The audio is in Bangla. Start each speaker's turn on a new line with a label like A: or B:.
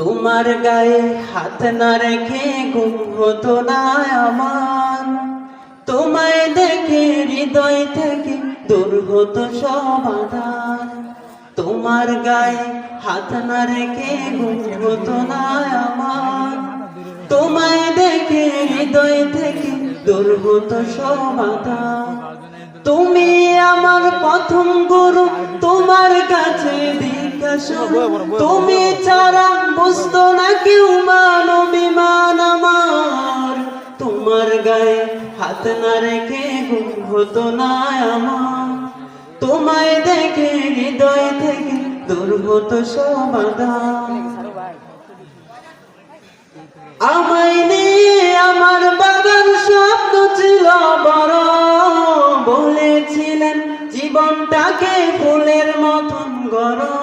A: তোমার গায়ে হাত না রেখে ঘুম হতো না আমার, তোমায় দেখে হৃদয় থেকে দূর হতো সব আঁধার। তোমার গায়ে হাত না রেখে ঘুম হতো না আমার, তোমায় দেখে হৃদয় থেকে দূর হতো সব আঁধার। তুমি আমার প্রথম গুরু, তোমার কাছে জিজ্ঞাসা, তুমি ছাড়া বুঝতো না কেউ মান অভিমান আমার। তোমার গায়ে হাত না রেখে ঘুম হতো না আমার, তোমায় দেখে হৃদয় থেকে দূর হতো সব আঁধার। আমায় নিয়ে আমার বাবার স্বপ্ন ছিল বড়, বলেছিলেন জীবনটাকে ফুলের মতন গড়ো।